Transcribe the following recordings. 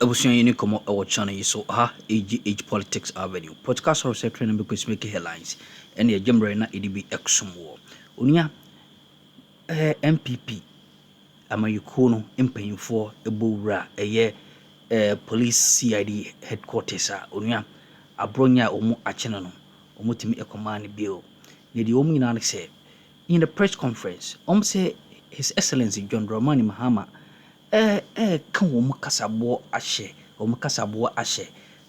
Abushan yini komo ewo channel yi so ha age politics avenue podcast or secretary na because make headlines and ye jembre na edibi exumwo onia MPP amayuko no mpanyimfo ebowura eye police CID headquarters a onia Abronye omu achene no omutimi ecommand bill ye di omu nyina say in the press conference say His Excellency John Dramani Mahama kan wo kasabo ahye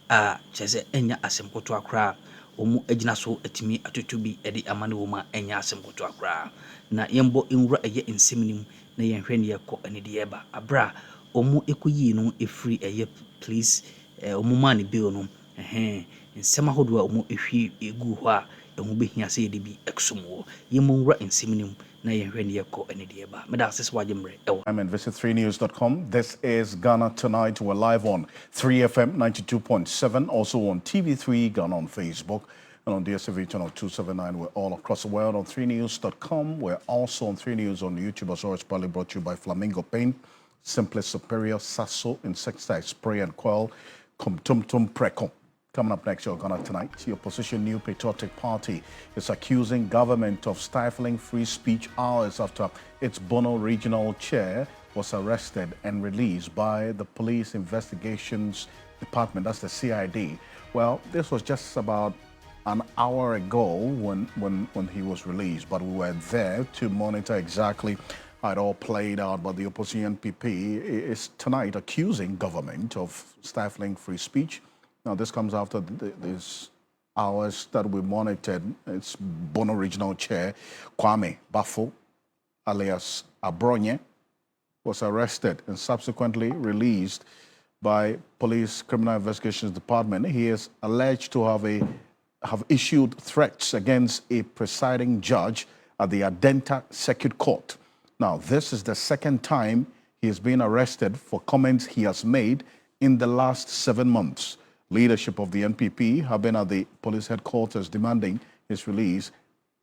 a chese enya asemkoto akra wo mu agina so atimi atotobi edi amane wo ma enya asemkoto akra na yembo enwura eye nseminim na yenhwe ne yakọ ene de eba abra wo mu ekoyi no efiri eye please wo mu man bill no nsema hodo a wo mu ehwi egu ho a ehu behia se yede bi eksomo yemmo nwura nseminim. I'm and visit 3news.com. This is Ghana Tonight. We're live on 3FM 92.7, also on TV3 Ghana on Facebook, and on DSTV channel 279. We're all across the world on 3news.com. We're also on 3 News on YouTube, as always, probably brought to you by Flamingo Paint, Simply Superior, Sasso, Insecticide Spray and Quell, Tum Preco. Coming up next, you're Ghana Tonight. The opposition New Patriotic Party is accusing government of stifling free speech hours after its Bono regional chair was arrested and released by the Police Investigations Department, that's the CID. Well, this was just about an hour ago when he was released, but we were there to monitor exactly how it all played out. But the opposition PP is tonight accusing government of stifling free speech. Now, this comes after these hours that we monitored. Its Bono Regional Chair, Kwame Bafo, alias Abronye, was arrested and subsequently released by Police Criminal Investigations Department. He is alleged to have issued threats against a presiding judge at the Adenta Circuit Court. Now, this is the second time he has been arrested for comments he has made in the last 7 months. Leadership of the NPP have been at the police headquarters demanding his release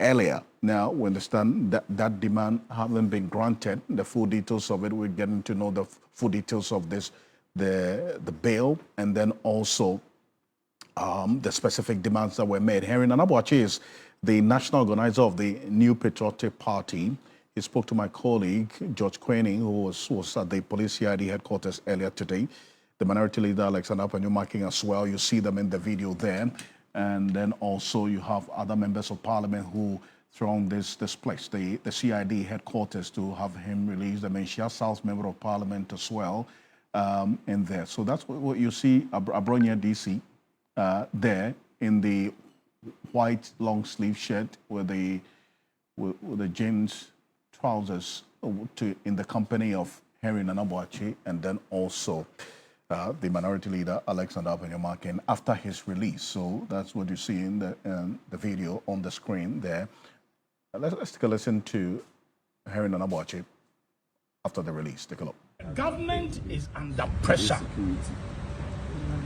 earlier. Now, we understand that demand haven't been granted. The full details of it, we're getting to know the full details of this, the bail, and then also the specific demands that were made. Henry Nanabuachi is the national organizer of the New Patriotic Party. He spoke to my colleague, George Quening, who was at the police CID headquarters earlier today. The minority leader, Alexander Afenyo, marking as well. You see them in the video there. And then also you have other members of parliament who thronged this place, the CID headquarters, to have him released. I mean, Shia South member of parliament as well in there. So that's what you see, Abronye DC there in the white long sleeve shirt with the jeans trousers in the company of Henry Nanabuachi, and then also the minority leader, Alexander Afenyo, marking after his release. So that's what you see in the video on the screen there. Let's take a listen to Henry Nanabuachi after the release. Take a look. Government is under pressure.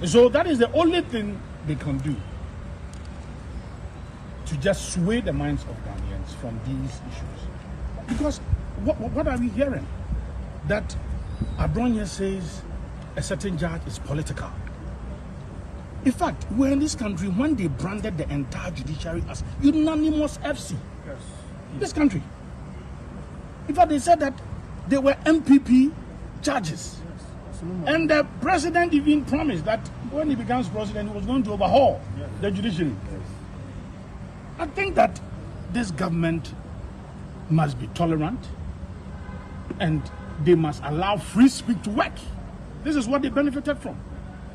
So that is the only thing they can do to just sway the minds of Ghanaians from these issues. Because what are we hearing? That Abronye says a certain judge is political. In fact, we're in this country when they branded the entire judiciary as unanimous FC. Yes. This country. In fact, they said that they were MPP judges. Yes. And the president even promised that when he becomes president, he was going to overhaul the judiciary. Yes. I think that this government must be tolerant and they must allow free speech to work. This is what they benefited from.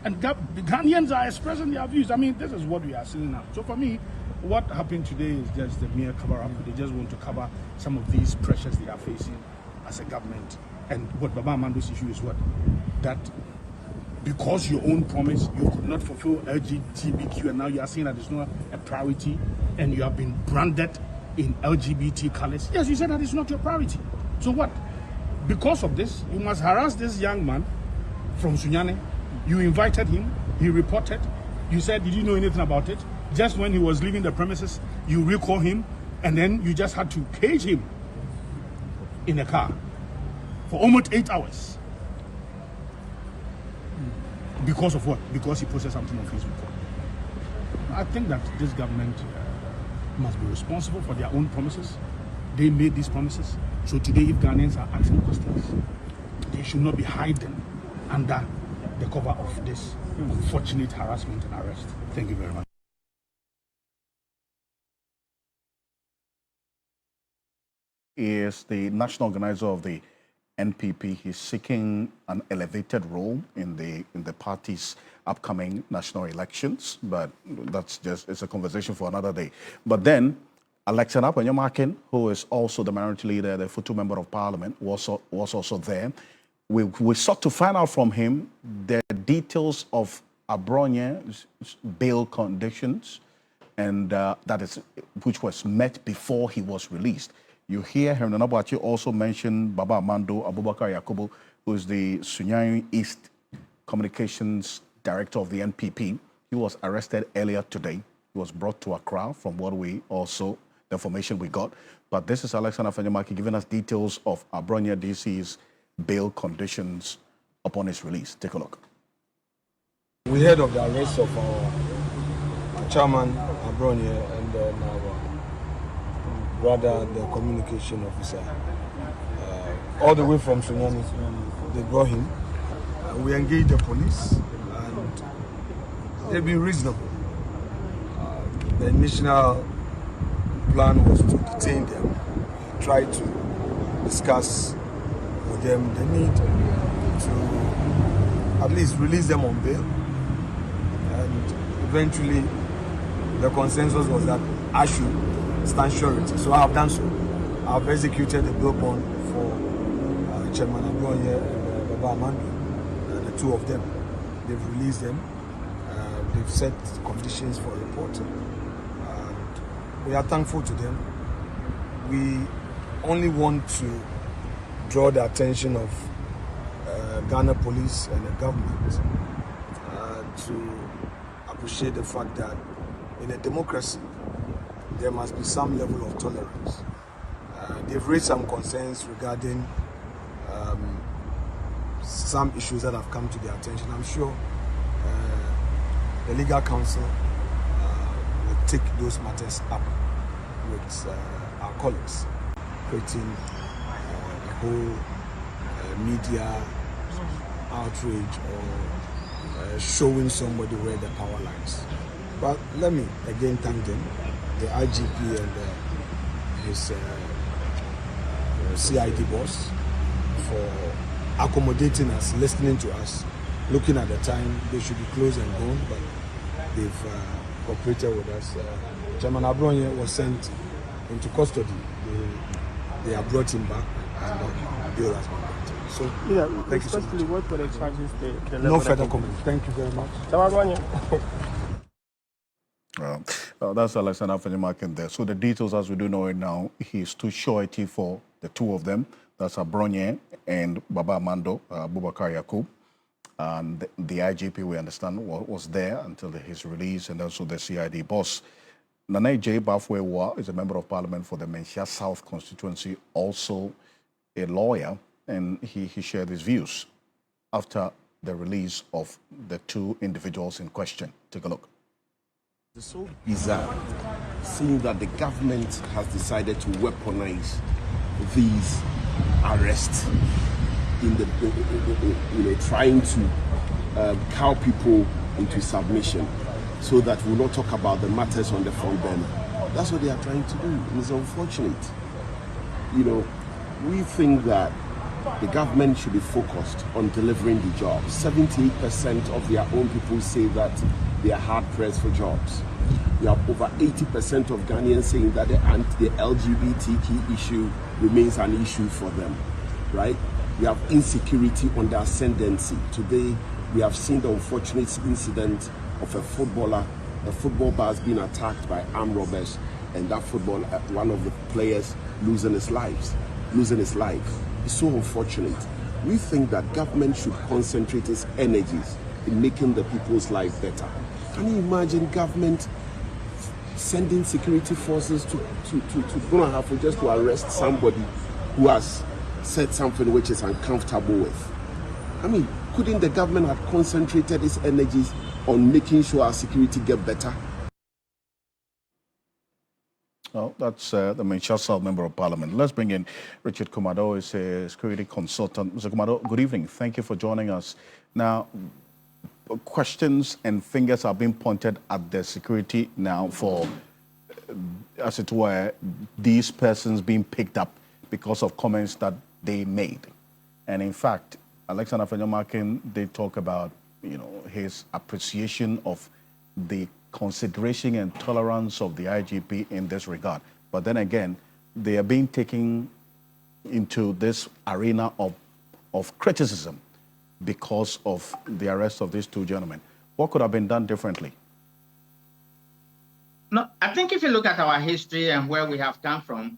And the Ghanaians are expressing their views. I mean, this is what we are seeing now. So for me, what happened today is just a mere cover-up. They just want to cover some of these pressures they are facing as a government. And what Baba Amando's issue is what? That because your own promise, you could not fulfill LGBTQ, and now you are saying that it's not a priority, and you have been branded in LGBT colors. Yes, you said that it's not your priority. So what? Because of this, you must harass this young man from Sunyane. You invited him, he reported, you said, did you know anything about it? Just when he was leaving the premises, you recall him, and then you just had to cage him in a car for almost 8 hours. Because of what? Because he posted something on Facebook. I think that this government must be responsible for their own promises. They made these promises. So today, if Ghanaians are asking questions, they should not be hiding under the cover of this unfortunate harassment and arrest. Thank you very much. He is the national organizer of the NPP. He's seeking an elevated role in the party's upcoming national elections, but it's a conversation for another day. But then, Alexander Afenyo, who is also the minority leader, the Futu Member of Parliament, was also there. We sought to find out from him the details of Abronye's bail conditions, and which was met before he was released. You hear Henry Nabachi also mention Baba Amando Abubakar Yakubu, who is the Sunyani East Communications Director of the NPP. He was arrested earlier today. He was brought to Accra from the information we got. But this is Alexander Afenyo giving us details of Abronye DC's bail conditions upon his release. Take a look. We heard of the arrest of our chairman, Abronye, and then our brother, the communication officer, all the way from Sunyani. They brought him. We engaged the police, and they've been reasonable. The initial plan was to detain them, try to discuss with them the need to at least release them on bail. And eventually, the consensus was that I should stand surety. So I have done so. I have executed the bail bond for Chairman Abronye and Baba Amando, the two of them. They've released them. They've set conditions for reporting. We are thankful to them. We only want to draw the attention of Ghana police and the government to appreciate the fact that in a democracy, there must be some level of tolerance. They've raised some concerns regarding some issues that have come to their attention. I'm sure the legal counsel will take those matters up with our colleagues, creating a whole media outrage or showing somebody where the power lies. But let me again thank them, the IGP and his CID boss, for accommodating us, listening to us, looking at the time. They should be closed and gone, but they've cooperated with us. Chairman Abronye was sent into custody. They have brought him back, and bail has been granted. So, thank you so much. What were the charges? No further comment. Thank you very much. That's Alexander Afenyo there. So the details, as we do know it now, he's too surety for the two of them. That's Abronye and Baba Amando Abubakar Yakub. And the IGP, we understand, was there until his release, and also the CID boss. Nana J. Bafwewa is a member of parliament for the Menchia South constituency, also a lawyer, and he shared his views after the release of the two individuals in question. Take a look. It's so bizarre seeing that the government has decided to weaponize these arrests in the trying to cow people into submission so that we'll not talk about the matters on the front burner. That's what they are trying to do, and it's unfortunate. We think that the government should be focused on delivering the jobs. 78% of their own people say that they are hard pressed for jobs. We have over 80% of Ghanaians saying that the LGBTQ issue remains an issue for them, right? We have insecurity on the ascendancy. Today, we have seen the unfortunate incident of a footballer. A football bar has been attacked by armed robbers, and that one of the players losing his life. It's so unfortunate. We think that government should concentrate its energies in making the people's life better. Can you imagine government sending security forces to Gunahafo just to arrest somebody who has said something which is uncomfortable with? couldn't the government have concentrated its energies on making sure our security get better? Well, that's the Manchester Member of Parliament. Let's bring in Richard Kumado, who is a security consultant. Mr. Kumado, good evening. Thank you for joining us. Now, questions and fingers are being pointed at the security now for, as it were, these persons being picked up because of comments that they made. And in fact, Alexander Afenyo did talk about, his appreciation of the consideration and tolerance of the IGP in this regard. But then again, they are being taken into this arena of criticism because of the arrest of these two gentlemen. What could have been done differently? No, I think if you look at our history and where we have come from,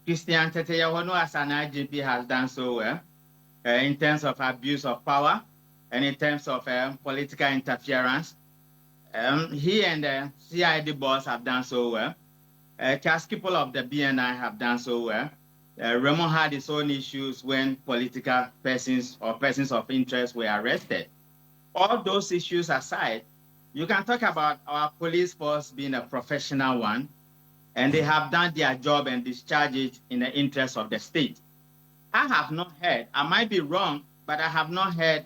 Christian Teteyawono as an IGP has done so well in terms of abuse of power and in terms of political interference. He and the CID boss have done so well. Charles people of the BNI have done so well. Raymond had his own issues when political persons or persons of interest were arrested. All those issues aside, you can talk about our police force being a professional one, and they have done their job and discharged it in the interest of the state. I have not heard, I might be wrong, but I have not heard,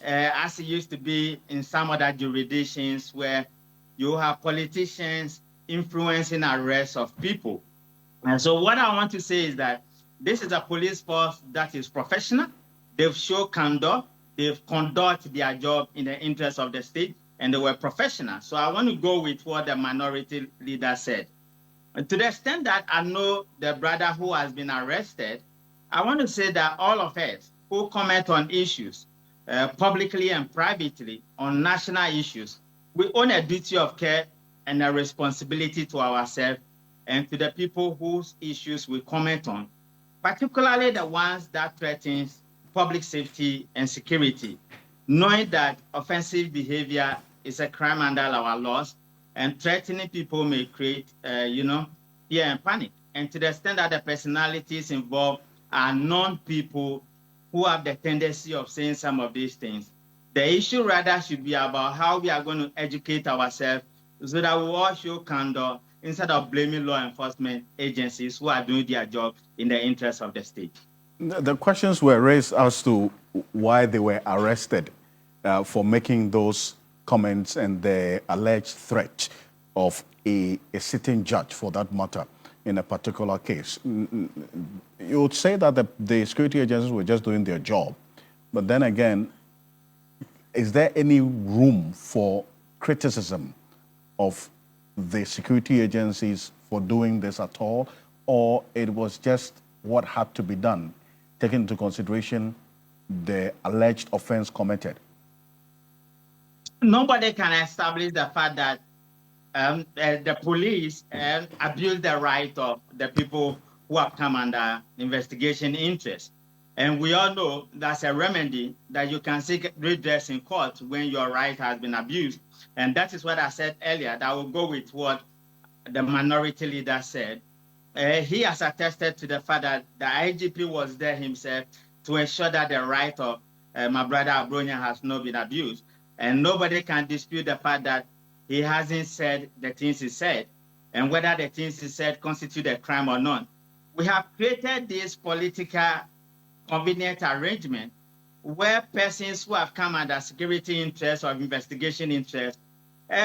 as it used to be in some other jurisdictions where you have politicians influencing arrests of people. And so what I want to say is that this is a police force that is professional. They've shown candor. They've conducted their job in the interest of the state, and they were professional. So I want to go with what the minority leader said. And to the extent that I know the brother who has been arrested, I want to say that all of us who comment on issues publicly and privately on national issues, we own a duty of care and a responsibility to ourselves and to the people whose issues we comment on, particularly the ones that threaten public safety and security, knowing that offensive behavior is a crime under our laws and threatening people may create, fear and panic. And to the extent that the personalities involved are non-people who have the tendency of saying some of these things, the issue rather should be about how we are going to educate ourselves so that we all show candor instead of blaming law enforcement agencies who are doing their job in the interest of the state. The questions were raised as to why they were arrested for making those comments and the alleged threat of a sitting judge, for that matter, in a particular case. You would say that the security agencies were just doing their job. But then again, is there any room for criticism of the security agencies for doing this at all? Or it was just what had to be done, taking into consideration the alleged offense committed? Nobody can establish the fact that the police abused the right of the people who have come under investigation interest. And we all know that's a remedy that you can seek redress in court when your right has been abused. And that is what I said earlier, that I will go with what the minority leader said. He has attested to the fact that the IGP was there himself to ensure that the right of my brother Abronye has not been abused. And nobody can dispute the fact that he hasn't said the things he said, and whether the things he said constitute a crime or not. We have created this political convenient arrangement where persons who have come under security interest or investigation interest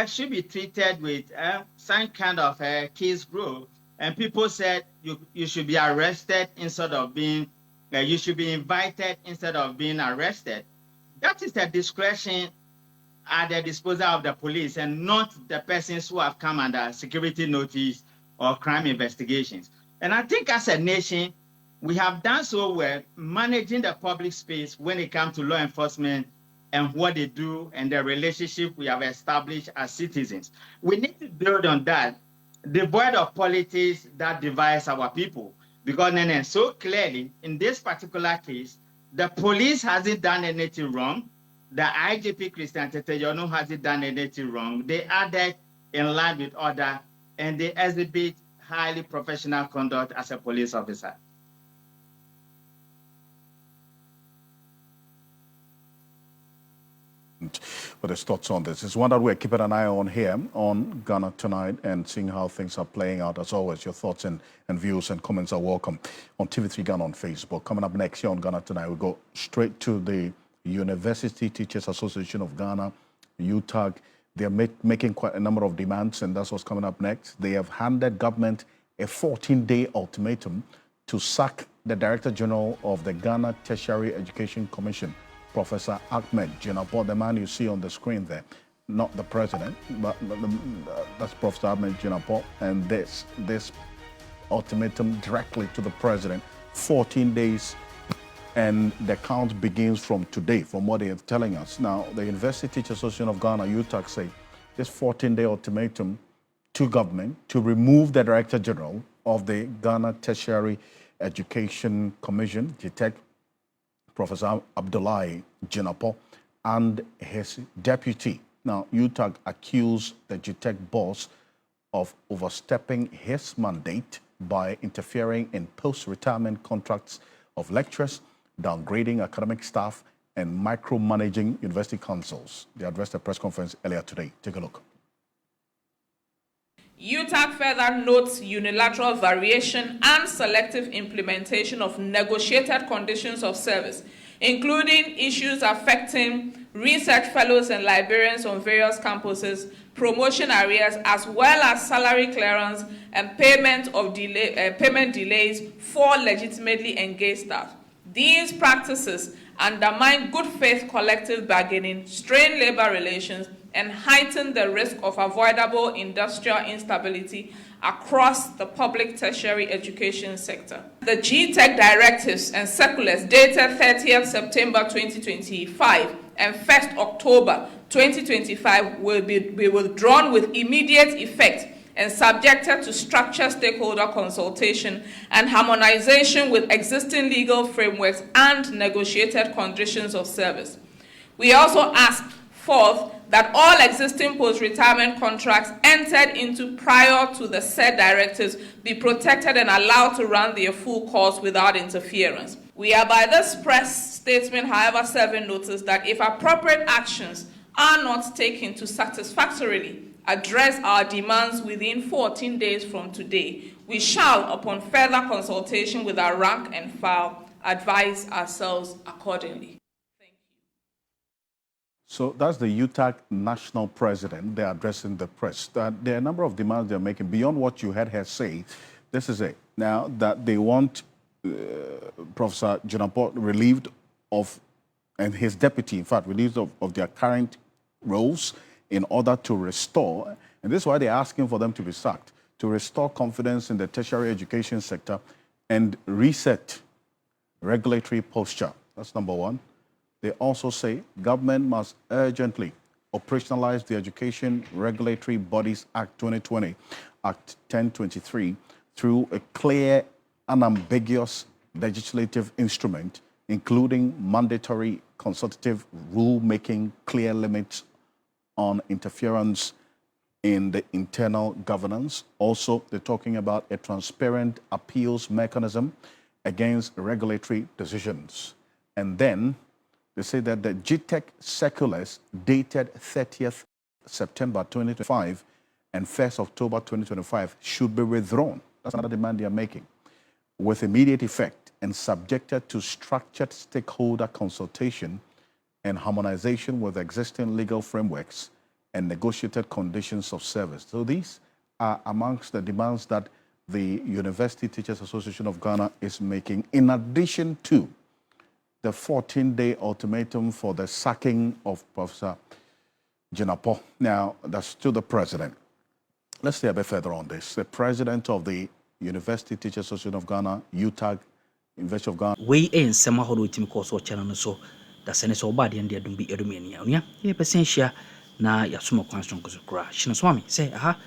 should be treated with some kind of case group. And people said you should be arrested instead of being, you should be invited instead of being arrested. That is the discretion at the disposal of the police and not the persons who have come under security notice or crime investigations. And I think as a nation, we have done so well managing the public space when it comes to law enforcement and what they do and the relationship we have established as citizens. We need to build on that, devoid of politics that divides our people. Because so clearly, in this particular case, the police hasn't done anything wrong. The IGP Christian Teteyawono hasn't done anything wrong. They acted in line with order, and they exhibit highly professional conduct as a police officer. with his thoughts on this. It's one that we're keeping an eye on here on Ghana Tonight and seeing how things are playing out. As always, your thoughts and views and comments are welcome on TV3 Ghana on Facebook. Coming up next here on Ghana Tonight, we go straight to the University Teachers Association of Ghana, UTAG. They're making quite a number of demands, and that's what's coming up next. They have handed government a 14-day ultimatum to sack the Director General of the Ghana Tertiary Education Commission, Professor Ahmed Jinapor, the man you see on the screen there, not the president, but that's Professor Ahmed Jinapor, and this ultimatum directly to the president, 14 days, and the count begins from today, from what they are telling us. Now, the University Teachers Association of Ghana, UTAG, say this 14-day ultimatum to government to remove the Director General of the Ghana Tertiary Education Commission, GTEC, Professor Abdullahi Jinapor, and his deputy. Now, UTAG accused the GTEC boss of overstepping his mandate by interfering in post-retirement contracts of lecturers, downgrading academic staff, and micromanaging university councils. They addressed a press conference earlier today. Take a look. UTAG further notes unilateral variation and selective implementation of negotiated conditions of service, including issues affecting research fellows and librarians on various campuses, promotion arrears, as well as salary clearance and payment delays for legitimately engaged staff. These practices undermine good faith collective bargaining, strain labor relations, and heighten the risk of avoidable industrial instability across the public tertiary education sector. The GTEC directives and circulars dated 30th September 2025 and 1st October 2025 will be withdrawn with immediate effect and subjected to structured stakeholder consultation and harmonization with existing legal frameworks and negotiated conditions of service. We also ask, fourth, that all existing post-retirement contracts entered into prior to the said directives be protected and allowed to run their full course without interference. We are by this press statement, however, serving notice that if appropriate actions are not taken to satisfactorily address our demands within 14 days from today, we shall, upon further consultation with our rank and file, advise ourselves accordingly. So that's the UTAG national president. They're addressing the press. There are a number of demands they're making beyond what you heard her say. This is it. Now that they want Professor Jinapor relieved of, and his deputy, in fact, relieved of their current roles in order to restore, and this is why they're asking for them to be sacked, to restore confidence in the tertiary education sector and reset regulatory posture. That's number one. They also say government must urgently operationalize the Education Regulatory Bodies Act 2020, Act 1023, through a clear, unambiguous legislative instrument, including mandatory consultative rule-making, clear limits on interference in the internal governance. Also, they're talking about a transparent appeals mechanism against regulatory decisions. And then they say that the GTEC circulars dated 30th September 2025 and 1st October 2025 should be withdrawn. That's another demand they are making, with immediate effect and subjected to structured stakeholder consultation and harmonization with existing legal frameworks and negotiated conditions of service. So these are amongst the demands that the University Teachers Association of Ghana is making, in addition to the 14-day ultimatum for the sacking of Professor Jinapor. Now, that's to the president. Let's stay a bit further on this. The president of the University Teachers Association of Ghana, UTAG, University of Ghana. We ain't some how do team course or channel so that's an so bad and don't be Erumania. Yeah, percent share na yasuma kwanstron kusukura. Shinoswami say, aha.